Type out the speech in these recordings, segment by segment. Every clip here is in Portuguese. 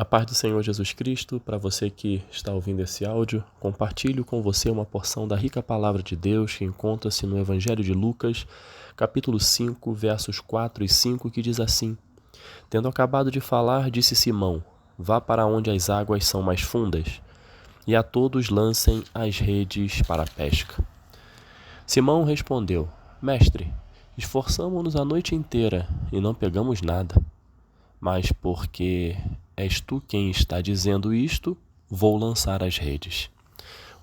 A paz do Senhor Jesus Cristo, para você que está ouvindo esse áudio, compartilho com você uma porção da rica palavra de Deus que encontra-se no Evangelho de Lucas, capítulo 5, versos 4 e 5, que diz assim: Tendo acabado de falar, disse Simão: Vá para onde as águas são mais fundas, e a todos lancem as redes para a pesca. Simão respondeu: Mestre, esforçamo-nos a noite inteira e não pegamos nada. Mas porque és tu quem está dizendo isto, vou lançar as redes.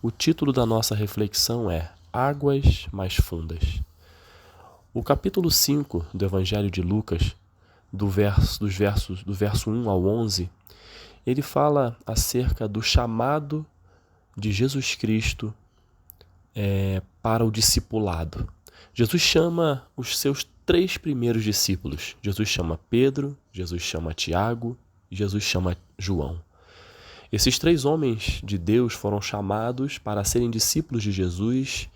O título da nossa reflexão é Águas mais fundas. O capítulo 5 do Evangelho de Lucas, do verso 1 ao 11, ele fala acerca do chamado de Jesus Cristo para o discipulado. Jesus chama os seus 3 primeiros discípulos. Jesus chama Pedro, Jesus chama Tiago e Jesus chama João. Esses 3 homens de Deus foram chamados para serem discípulos de Jesus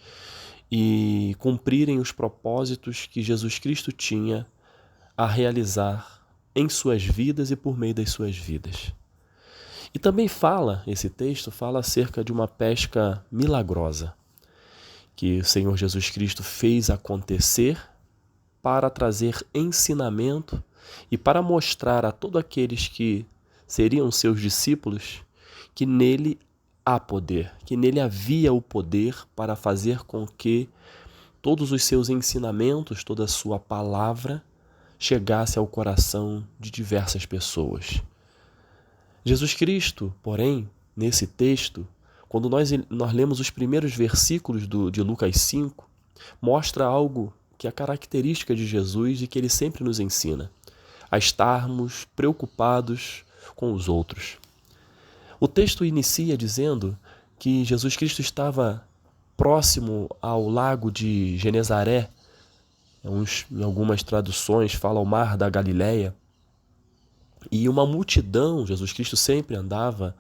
e cumprirem os propósitos que Jesus Cristo tinha a realizar em suas vidas e por meio das suas vidas. E também esse texto fala acerca de uma pesca milagrosa que o Senhor Jesus Cristo fez acontecer para trazer ensinamento e para mostrar a todos aqueles que seriam seus discípulos que nele há poder, que nele havia o poder para fazer com que todos os seus ensinamentos, toda a sua palavra chegasse ao coração de diversas pessoas. Jesus Cristo, porém, nesse texto, quando nós lemos os primeiros versículos de Lucas 5, mostra algo que é característica de Jesus e que ele sempre nos ensina, a estarmos preocupados com os outros. O texto inicia dizendo que Jesus Cristo estava próximo ao lago de Genezaré, em algumas traduções fala o mar da Galileia, e uma multidão, Jesus Cristo sempre andava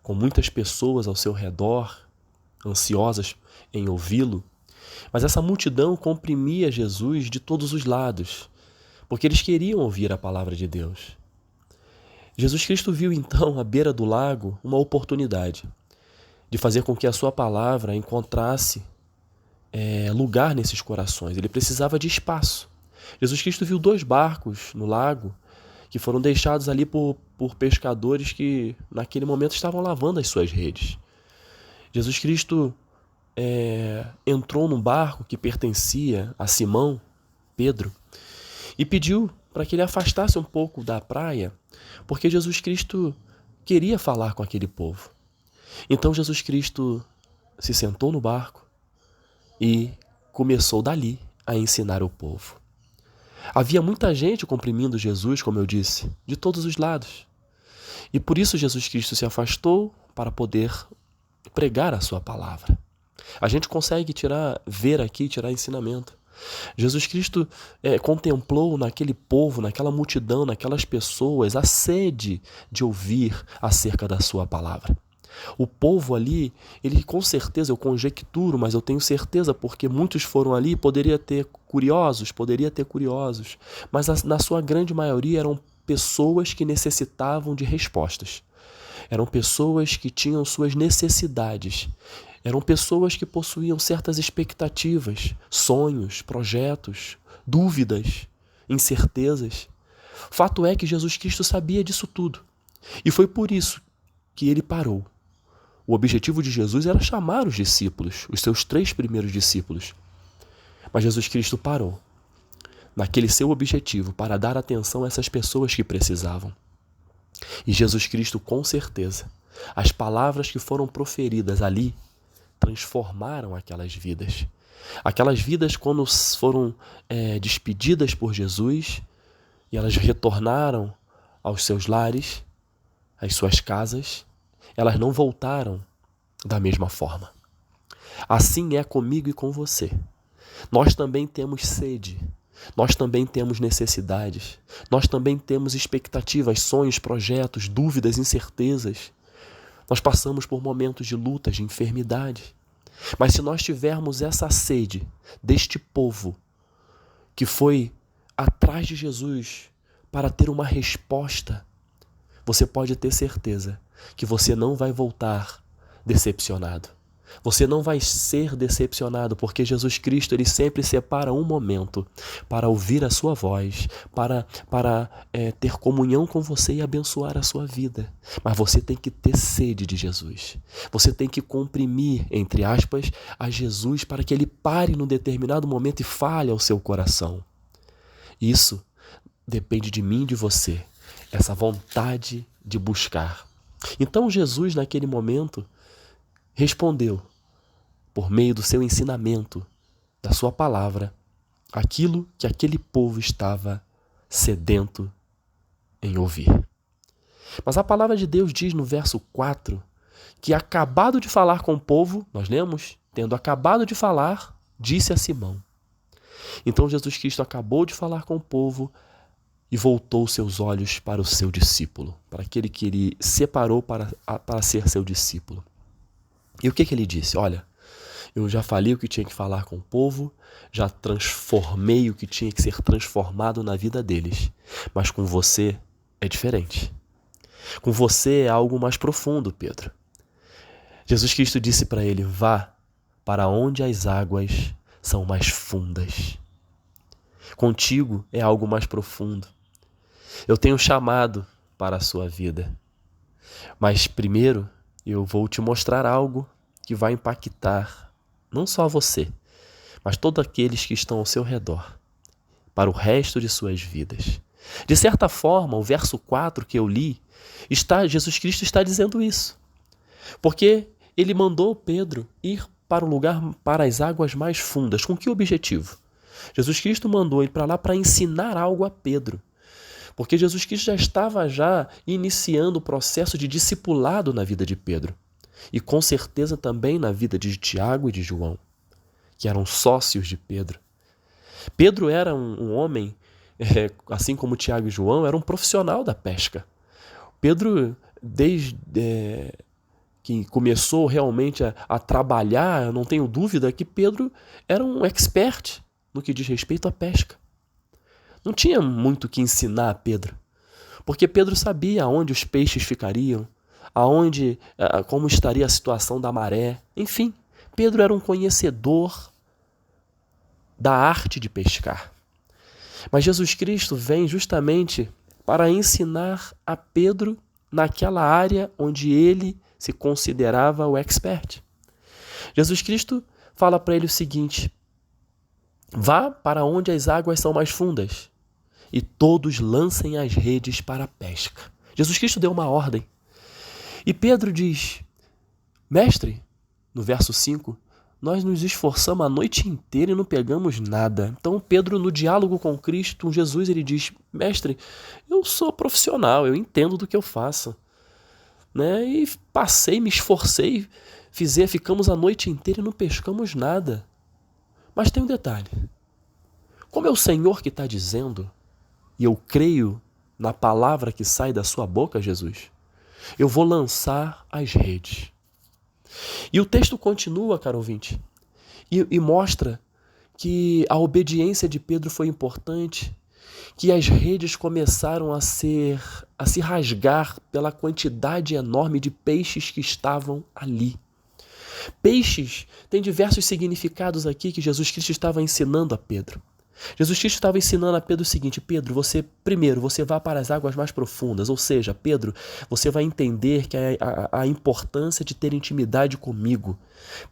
com muitas pessoas ao seu redor, ansiosas em ouvi-lo, mas essa multidão comprimia Jesus de todos os lados, porque eles queriam ouvir a palavra de Deus. Jesus Cristo viu então, à beira do lago, uma oportunidade de fazer com que a sua palavra encontrasse lugar nesses corações. Ele precisava de espaço. Jesus Cristo viu 2 barcos no lago que foram deixados ali por pescadores que naquele momento estavam lavando as suas redes. Jesus Cristo entrou num barco que pertencia a Simão, Pedro, e pediu para que ele afastasse um pouco da praia, porque Jesus Cristo queria falar com aquele povo. Então Jesus Cristo se sentou no barco e começou dali a ensinar o povo. Havia muita gente comprimindo Jesus, como eu disse, de todos os lados. E por isso Jesus Cristo se afastou para poder pregar a sua palavra. A gente consegue tirar ensinamento. Jesus Cristo contemplou naquele povo, naquela multidão, naquelas pessoas, a sede de ouvir acerca da sua palavra. O povo ali, ele com certeza, eu conjecturo, mas eu tenho certeza porque muitos foram ali, poderia ter curiosos, mas na sua grande maioria eram pessoas que necessitavam de respostas. Eram pessoas que tinham suas necessidades. Eram pessoas que possuíam certas expectativas, sonhos, projetos, dúvidas, incertezas. Fato é que Jesus Cristo sabia disso tudo. E foi por isso que ele parou. O objetivo de Jesus era chamar os discípulos, os seus 3 primeiros discípulos. Mas Jesus Cristo parou naquele seu objetivo para dar atenção a essas pessoas que precisavam. E Jesus Cristo, com certeza, as palavras que foram proferidas ali transformaram aquelas vidas. Aquelas vidas, quando foram despedidas por Jesus e elas retornaram aos seus lares, às suas casas, elas não voltaram da mesma forma. Assim é comigo e com você. Nós também temos sede, nós também temos necessidades, nós também temos expectativas, sonhos, projetos, dúvidas, incertezas. Nós passamos por momentos de lutas, de enfermidade. Mas se nós tivermos essa sede deste povo que foi atrás de Jesus para ter uma resposta, você pode ter certeza que você não vai voltar decepcionado. Você não vai ser decepcionado, porque Jesus Cristo ele sempre separa um momento para ouvir a sua voz, para ter comunhão com você e abençoar a sua vida. Mas você tem que ter sede de Jesus. Você tem que comprimir, entre aspas, a Jesus para que ele pare num determinado momento e fale ao seu coração. Isso depende de mim e de você, essa vontade de buscar. Então Jesus, naquele momento, respondeu, por meio do seu ensinamento, da sua palavra, aquilo que aquele povo estava sedento em ouvir. Mas a palavra de Deus diz no verso 4 que, acabado de falar com o povo, nós lemos, tendo acabado de falar, disse a Simão. Então Jesus Cristo acabou de falar com o povo e voltou seus olhos para o seu discípulo, para aquele que ele separou para ser seu discípulo. E o que ele disse? Olha, eu já falei o que tinha que falar com o povo, já transformei o que tinha que ser transformado na vida deles. Mas com você é diferente. Com você é algo mais profundo, Pedro. Jesus Cristo disse para ele, vá para onde as águas são mais fundas. Contigo é algo mais profundo. Eu tenho chamado para a sua vida. Mas primeiro eu vou te mostrar algo que vai impactar não só você, mas todos aqueles que estão ao seu redor, para o resto de suas vidas. De certa forma, o verso 4 que eu li, Jesus Cristo está dizendo isso. Porque ele mandou Pedro ir para o lugar, para as águas mais fundas. Com que objetivo? Jesus Cristo mandou ele para lá para ensinar algo a Pedro. Porque Jesus Cristo já estava iniciando o processo de discipulado na vida de Pedro. E com certeza também na vida de Tiago e de João, que eram sócios de Pedro. Pedro era um homem, assim como Tiago e João, era um profissional da pesca. Pedro, desde que começou realmente a trabalhar, eu não tenho dúvida que Pedro era um expert no que diz respeito à pesca. Não tinha muito o que ensinar a Pedro, porque Pedro sabia aonde os peixes ficariam, como estaria a situação da maré. Enfim, Pedro era um conhecedor da arte de pescar. Mas Jesus Cristo vem justamente para ensinar a Pedro naquela área onde ele se considerava o expert. Jesus Cristo fala para ele o seguinte, vá para onde as águas são mais fundas e todos lancem as redes para a pesca. Jesus Cristo deu uma ordem. E Pedro diz, mestre, no verso 5, nós nos esforçamos a noite inteira e não pegamos nada. Então Pedro, no diálogo com Cristo, Jesus, ele diz, mestre, eu sou profissional, eu entendo do que eu faço. E passei, me esforcei, ficamos a noite inteira e não pescamos nada. Mas tem um detalhe, como é o Senhor que está dizendo, e eu creio na palavra que sai da sua boca, Jesus, eu vou lançar as redes. E o texto continua, caro ouvinte, e mostra que a obediência de Pedro foi importante, que as redes começaram a se rasgar pela quantidade enorme de peixes que estavam ali. Peixes tem diversos significados aqui que Jesus Cristo estava ensinando a Pedro. Jesus Cristo estava ensinando a Pedro o seguinte, Pedro, você vá para as águas mais profundas, ou seja, Pedro, você vai entender que a importância de ter intimidade comigo.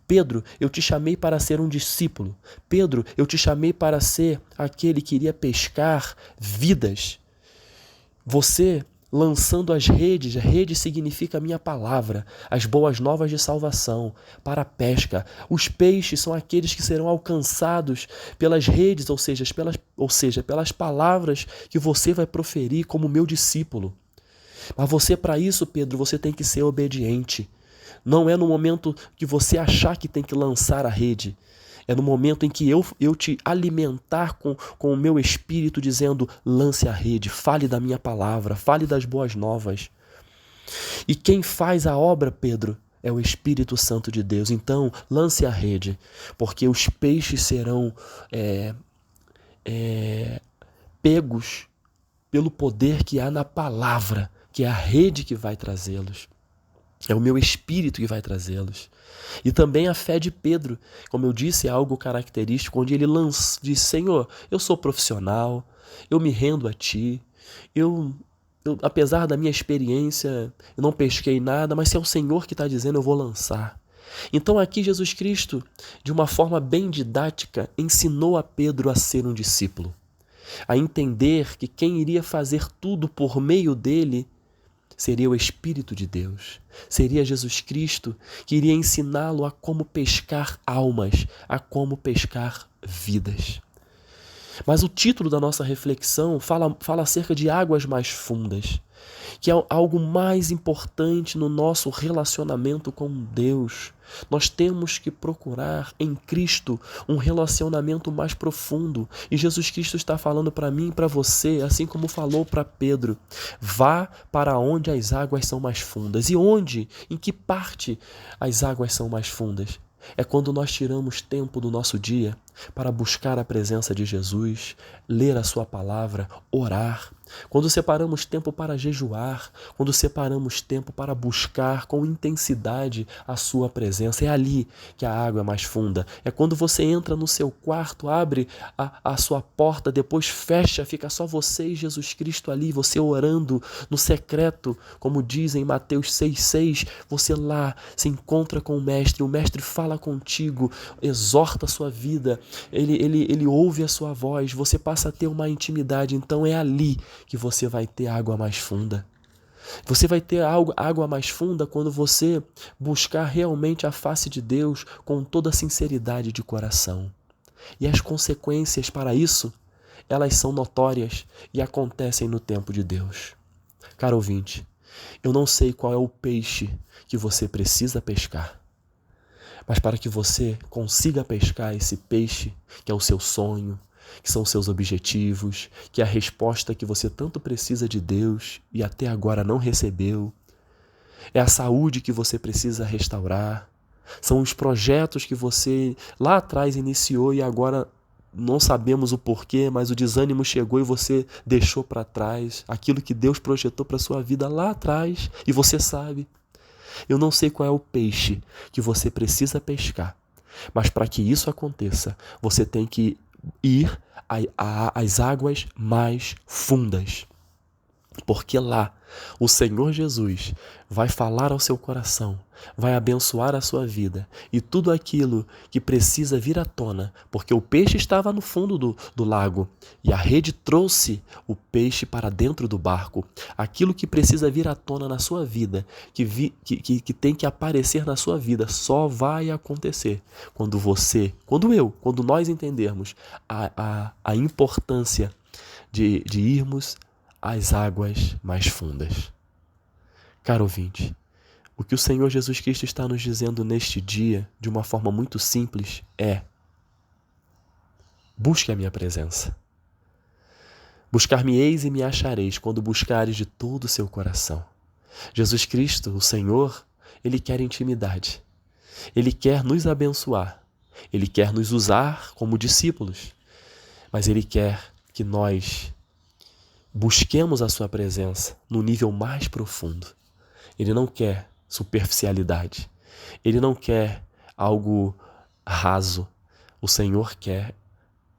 Pedro, eu te chamei para ser um discípulo. Pedro, eu te chamei para ser aquele que iria pescar vidas. Você lançando as redes, a rede significa a minha palavra, as boas novas de salvação, para a pesca. Os peixes são aqueles que serão alcançados pelas redes, ou seja, pelas palavras que você vai proferir como meu discípulo. Mas você, para isso, Pedro, você tem que ser obediente. Não é no momento que você achar que tem que lançar a rede. É no momento em que eu te alimentar com o meu espírito, dizendo, lance a rede, fale da minha palavra, fale das boas novas. E quem faz a obra, Pedro, é o Espírito Santo de Deus. Então, lance a rede, porque os peixes serão pegos pelo poder que há na palavra que é a rede que vai trazê-los. É o meu espírito que vai trazê-los. E também a fé de Pedro, como eu disse, é algo característico, onde ele diz: Senhor, eu sou profissional, eu me rendo a Ti, apesar da minha experiência, eu não pesquei nada, mas se é o Senhor que está dizendo, eu vou lançar. Então aqui Jesus Cristo, de uma forma bem didática, ensinou a Pedro a ser um discípulo, a entender que quem iria fazer tudo por meio dele seria o Espírito de Deus, seria Jesus Cristo que iria ensiná-lo a como pescar almas, a como pescar vidas. Mas o título da nossa reflexão fala acerca de águas mais fundas, que é algo mais importante no nosso relacionamento com Deus. Nós temos que procurar em Cristo um relacionamento mais profundo. E Jesus Cristo está falando para mim e para você, assim como falou para Pedro: vá para onde as águas são mais fundas. E onde? Em que parte as águas são mais fundas? É quando nós tiramos tempo do nosso dia para buscar a presença de Jesus, ler a sua palavra, orar. Quando separamos tempo para jejuar, quando separamos tempo para buscar com intensidade a sua presença. É ali que a água é mais funda. É quando você entra no seu quarto, abre a sua porta, depois fecha, fica só você e Jesus Cristo ali, você orando no secreto, como diz em Mateus 6,6, você lá se encontra com o Mestre fala contigo, exorta a sua vida, ele ouve a sua voz, você passa a ter uma intimidade. Então é ali que você vai ter água mais funda. Você vai ter água mais funda quando você buscar realmente a face de Deus com toda a sinceridade de coração. E as consequências para isso, elas são notórias e acontecem no tempo de Deus. Caro ouvinte, eu não sei qual é o peixe que você precisa pescar, mas para que você consiga pescar esse peixe, que é o seu sonho, que são os seus objetivos, que é a resposta que você tanto precisa de Deus e até agora não recebeu, é a saúde que você precisa restaurar, são os projetos que você lá atrás iniciou e agora não sabemos o porquê, mas o desânimo chegou e você deixou para trás aquilo que Deus projetou para a sua vida lá atrás e você sabe. Eu não sei qual é o peixe que você precisa pescar, mas para que isso aconteça, você tem que ir às águas mais fundas. Porque lá o Senhor Jesus vai falar ao seu coração, vai abençoar a sua vida e tudo aquilo que precisa vir à tona, porque o peixe estava no fundo do lago e a rede trouxe o peixe para dentro do barco. Aquilo que precisa vir à tona na sua vida, que tem que aparecer na sua vida, só vai acontecer quando quando nós entendermos a importância de irmos às águas mais fundas. Caro ouvinte, o que o Senhor Jesus Cristo está nos dizendo neste dia, de uma forma muito simples, é: busque a minha presença. Buscar-me-eis e me achareis quando buscares de todo o seu coração. Jesus Cristo, o Senhor, Ele quer intimidade. Ele quer nos abençoar. Ele quer nos usar como discípulos. Mas Ele quer que nós busquemos a sua presença no nível mais profundo. Ele não quer superficialidade. Ele não quer algo raso. O Senhor quer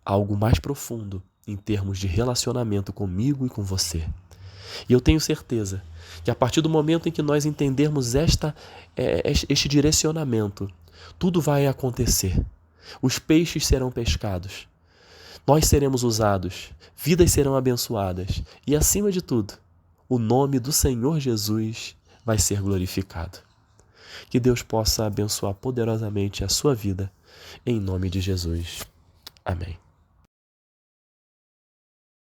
algo mais profundo em termos de relacionamento comigo e com você. E eu tenho certeza que a partir do momento em que nós entendermos este direcionamento, tudo vai acontecer. Os peixes serão pescados. Nós seremos usados, vidas serão abençoadas e, acima de tudo, o nome do Senhor Jesus vai ser glorificado. Que Deus possa abençoar poderosamente a sua vida, em nome de Jesus. Amém.